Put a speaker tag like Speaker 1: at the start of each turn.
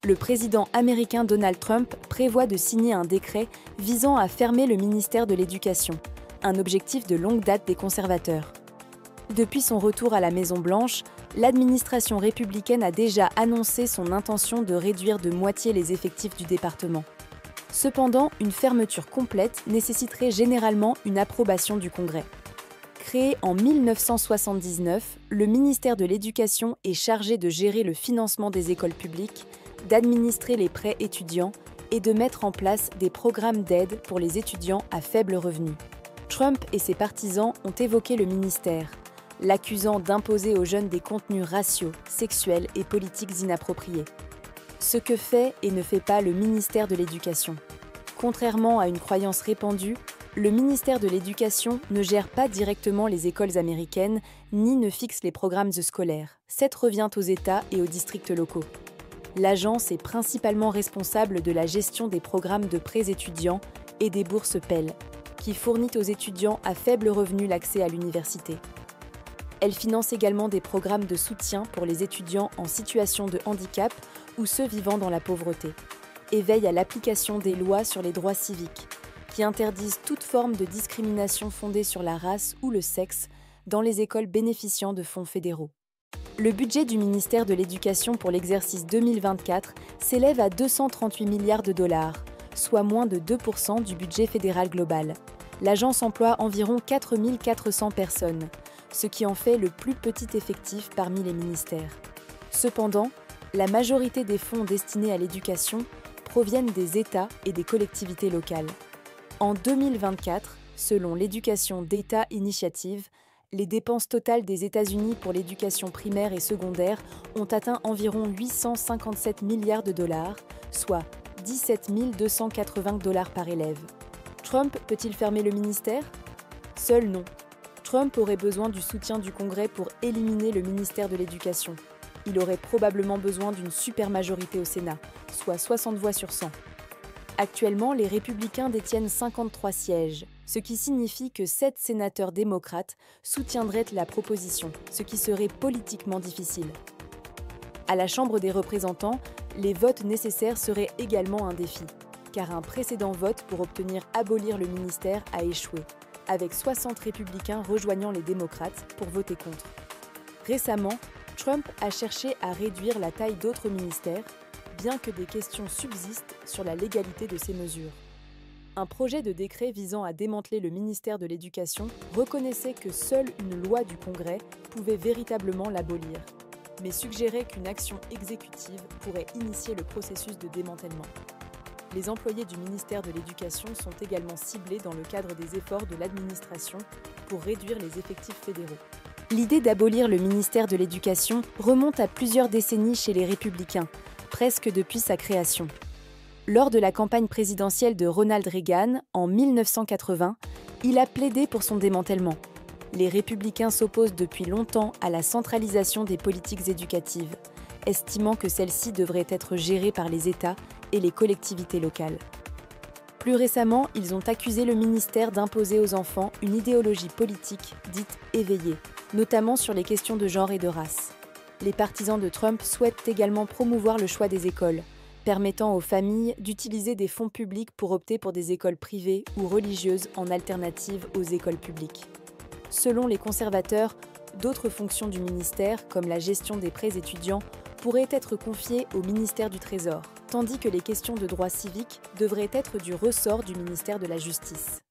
Speaker 1: Le président américain Donald Trump prévoit de signer un décret visant à fermer le ministère de l'Éducation, un objectif de longue date des conservateurs. Depuis son retour à la Maison-Blanche, l'administration républicaine a déjà annoncé son intention de réduire de moitié les effectifs du département. Cependant, une fermeture complète nécessiterait généralement une approbation du Congrès. Créé en 1979, le ministère de l'Éducation est chargé de gérer le financement des écoles publiques, d'administrer les prêts étudiants et de mettre en place des programmes d'aide pour les étudiants à faible revenu. Trump et ses partisans ont évoqué le ministère, l'accusant d'imposer aux jeunes des contenus raciaux, sexuels et politiques inappropriés. Ce que fait et ne fait pas le ministère de l'Éducation. Contrairement à une croyance répandue, le ministère de l'Éducation ne gère pas directement les écoles américaines ni ne fixe les programmes scolaires. Cette revient aux États et aux districts locaux. L'agence est principalement responsable de la gestion des programmes de prêts étudiants et des bourses Pell, qui fournit aux étudiants à faible revenu l'accès à l'université. Elle finance également des programmes de soutien pour les étudiants en situation de handicap ou ceux vivant dans la pauvreté, et veille à l'application des lois sur les droits civiques, qui interdisent toute forme de discrimination fondée sur la race ou le sexe dans les écoles bénéficiant de fonds fédéraux. Le budget du ministère de l'Éducation pour l'exercice 2024 s'élève à 238 milliards de dollars, soit moins de 2% du budget fédéral global. L'agence emploie environ 4 400 personnes, ce qui en fait le plus petit effectif parmi les ministères. Cependant, la majorité des fonds destinés à l'éducation proviennent des États et des collectivités locales. En 2024, selon l'Education Data Initiative, les dépenses totales des États-Unis pour l'éducation primaire et secondaire ont atteint environ 857 milliards de dollars, soit 17 280 dollars par élève. Trump peut-il fermer le ministère? Seul non. Trump aurait besoin du soutien du Congrès pour éliminer le ministère de l'Éducation. Il aurait probablement besoin d'une supermajorité au Sénat, soit 60 voix sur 100. Actuellement, les républicains détiennent 53 sièges, ce qui signifie que 7 sénateurs démocrates soutiendraient la proposition, ce qui serait politiquement difficile. À la Chambre des représentants, les votes nécessaires seraient également un défi, car un précédent vote pour obtenir abolir le ministère a échoué, avec 60 républicains rejoignant les démocrates pour voter contre. Récemment, Trump a cherché à réduire la taille d'autres ministères, bien que des questions subsistent sur la légalité de ces mesures. Un projet de décret visant à démanteler le ministère de l'Éducation reconnaissait que seule une loi du Congrès pouvait véritablement l'abolir, mais suggérait qu'une action exécutive pourrait initier le processus de démantèlement. Les employés du ministère de l'Éducation sont également ciblés dans le cadre des efforts de l'administration pour réduire les effectifs fédéraux. L'idée d'abolir le ministère de l'Éducation remonte à plusieurs décennies chez les républicains, presque depuis sa création. Lors de la campagne présidentielle de Ronald Reagan en 1980, il a plaidé pour son démantèlement. Les républicains s'opposent depuis longtemps à la centralisation des politiques éducatives, estimant que celles-ci devraient être gérées par les États et les collectivités locales. Plus récemment, ils ont accusé le ministère d'imposer aux enfants une idéologie politique dite éveillée, notamment sur les questions de genre et de race. Les partisans de Trump souhaitent également promouvoir le choix des écoles, permettant aux familles d'utiliser des fonds publics pour opter pour des écoles privées ou religieuses en alternative aux écoles publiques. Selon les conservateurs, d'autres fonctions du ministère, comme la gestion des prêts étudiants, pourraient être confiées au ministère du Trésor, tandis que les questions de droits civiques devraient être du ressort du ministère de la Justice.